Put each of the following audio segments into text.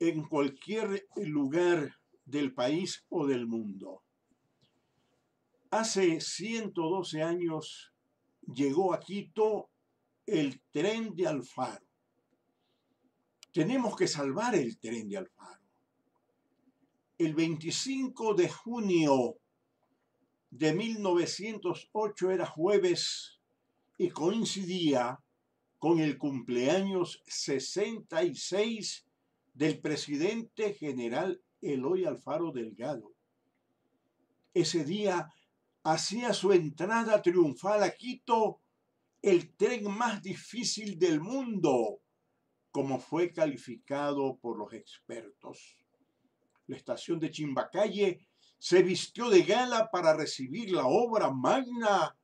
en cualquier lugar del país o del mundo. Hace 112 años llegó a Quito el tren de Alfaro. Tenemos que salvar el tren de Alfaro. El 25 de junio de 1908 era jueves y coincidía con el cumpleaños 66 del presidente general Eloy Alfaro Delgado. Ese día hacía su entrada triunfal a Quito el tren más difícil del mundo, como fue calificado por los expertos. La estación de Chimbacalle se vistió de gala para recibir la obra magna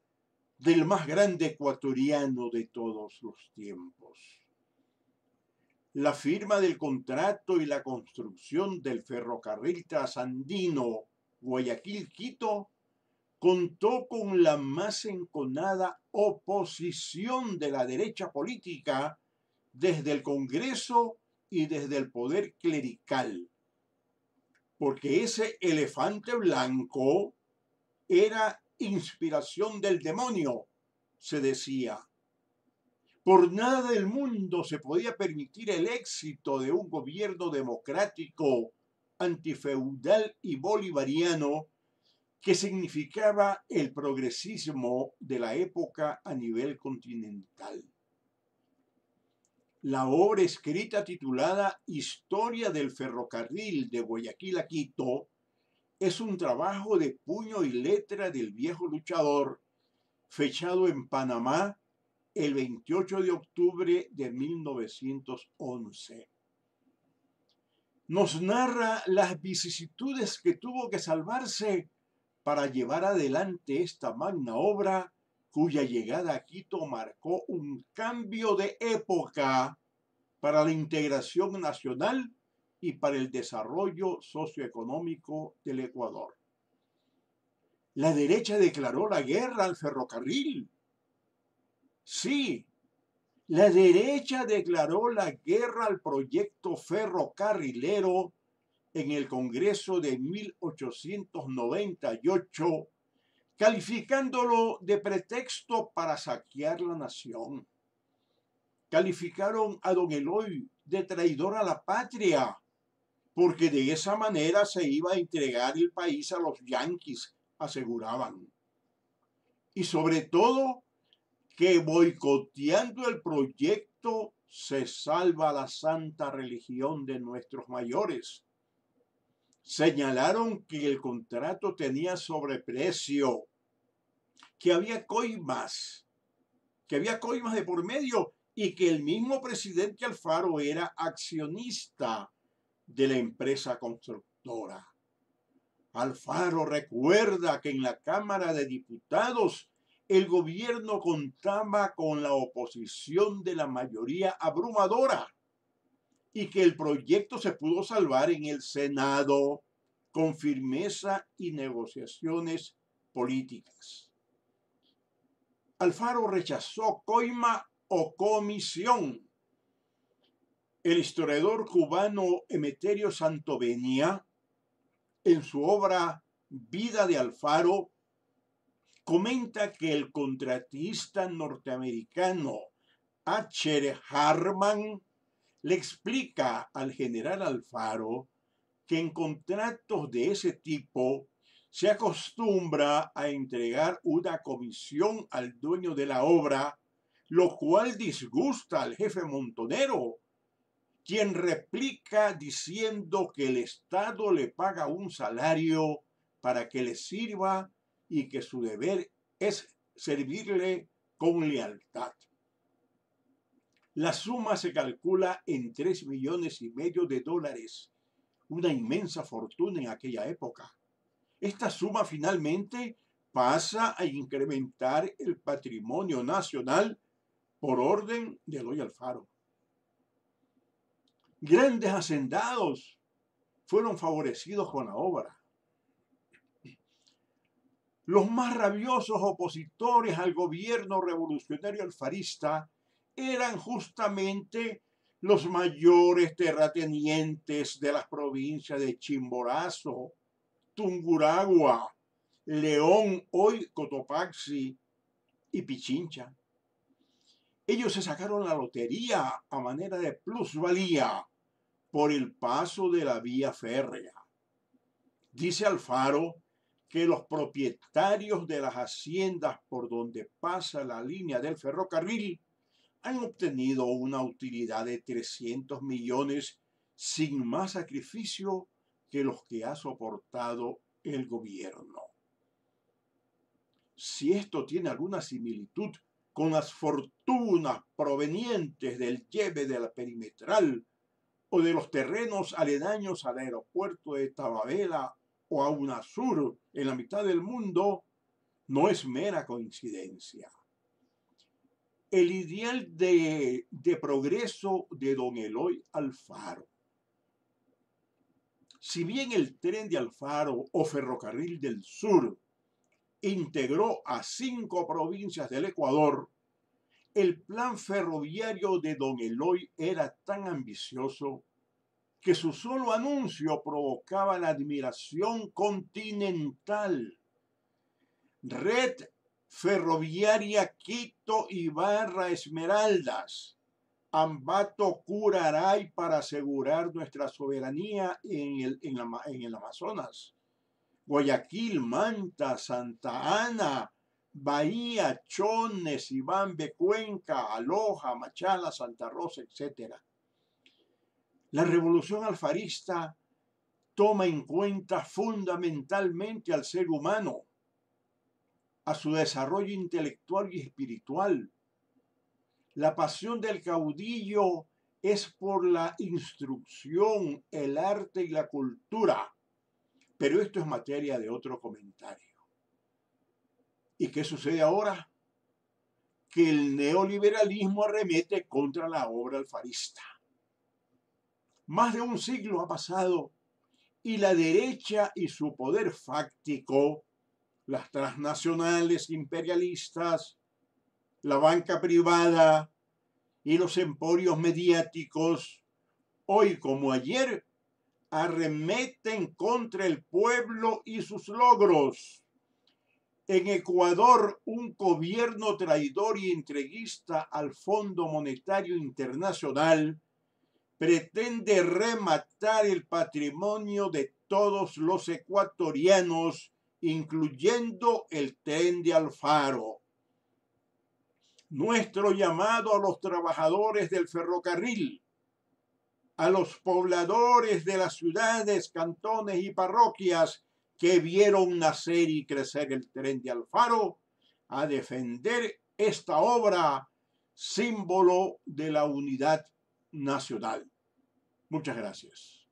del más grande ecuatoriano de todos los tiempos. La firma del contrato y la construcción del ferrocarril trasandino Guayaquil-Quito contó con la más enconada oposición de la derecha política desde el Congreso y desde el poder clerical, porque ese elefante blanco era inspiración del demonio, se decía. Por nada del mundo se podía permitir el éxito de un gobierno democrático, antifeudal y bolivariano que significaba el progresismo de la época a nivel continental. La obra escrita titulada Historia del ferrocarril de Guayaquil a Quito es un trabajo de puño y letra del viejo luchador, fechado en Panamá el 28 de octubre de 1911. Nos narra las vicisitudes que tuvo que salvarse para llevar adelante esta magna obra, cuya llegada a Quito marcó un cambio de época para la integración nacional y para el desarrollo socioeconómico del Ecuador. La derecha declaró la guerra al ferrocarril. Sí, la derecha declaró la guerra al proyecto ferrocarrilero en el Congreso de 1898, calificándolo de pretexto para saquear la nación. Calificaron a don Eloy de traidor a la patria, porque de esa manera se iba a entregar el país a los yanquis, aseguraban. Y sobre todo, que boicoteando el proyecto se salva la santa religión de nuestros mayores. Señalaron que el contrato tenía sobreprecio, que había coimas de por medio y que el mismo presidente Alfaro era accionista de la empresa constructora. Alfaro recuerda que en la Cámara de Diputados el gobierno contaba con la oposición de la mayoría abrumadora y que el proyecto se pudo salvar en el Senado con firmeza y negociaciones políticas. Alfaro rechazó coima o comisión. El historiador cubano Emeterio Santovenia, en su obra Vida de Alfaro, comenta que el contratista norteamericano H. Harman le explica al general Alfaro que en contratos de ese tipo se acostumbra a entregar una comisión al dueño de la obra, lo cual disgusta al jefe montonero, quien replica diciendo que el Estado le paga un salario para que le sirva y que su deber es servirle con lealtad. La suma se calcula en $3,5 millones de dólares, una inmensa fortuna en aquella época. Esta suma finalmente pasa a incrementar el patrimonio nacional por orden de Eloy Alfaro. Grandes hacendados fueron favorecidos con la obra. Los más rabiosos opositores al gobierno revolucionario alfarista eran justamente los mayores terratenientes de las provincias de Chimborazo, Tungurahua, León, hoy Cotopaxi y Pichincha. Ellos se sacaron la lotería a manera de plusvalía por el paso de la vía férrea. Dice Alfaro que los propietarios de las haciendas por donde pasa la línea del ferrocarril han obtenido una utilidad de 300 millones sin más sacrificio que los que ha soportado el gobierno. Si esto tiene alguna similitud con las fortunas provenientes del lleve de la perimetral o de los terrenos aledaños al aeropuerto de Tababela o a UNASUR en la mitad del mundo, no es mera coincidencia. El ideal de progreso de don Eloy Alfaro. Si bien el tren de Alfaro o Ferrocarril del Sur integró a 5 provincias del Ecuador, el plan ferroviario de don Eloy era tan ambicioso que su solo anuncio provocaba la admiración continental. Red Ferroviaria Quito Ibarra Esmeraldas, Ambato Curaray para asegurar nuestra soberanía en el Amazonas, Guayaquil, Manta, Santa Ana, Bahía, Chones, Ibambe, Cuenca, Aloja, Machala, Santa Rosa, etc. La revolución alfarista toma en cuenta fundamentalmente al ser humano, a su desarrollo intelectual y espiritual. La pasión del caudillo es por la instrucción, el arte y la cultura, pero esto es materia de otro comentario. ¿Y qué sucede ahora? Que el neoliberalismo arremete contra la obra alfarista. Más de un siglo ha pasado y la derecha y su poder fáctico, las transnacionales imperialistas, la banca privada y los emporios mediáticos, hoy como ayer, arremeten contra el pueblo y sus logros. En Ecuador, un gobierno traidor y entreguista al Fondo Monetario Internacional pretende rematar el patrimonio de todos los ecuatorianos, incluyendo el tren de Alfaro. Nuestro llamado a los trabajadores del ferrocarril, a los pobladores de las ciudades, cantones y parroquias que vieron nacer y crecer el tren de Alfaro, a defender esta obra, símbolo de la unidad nacional. Muchas gracias.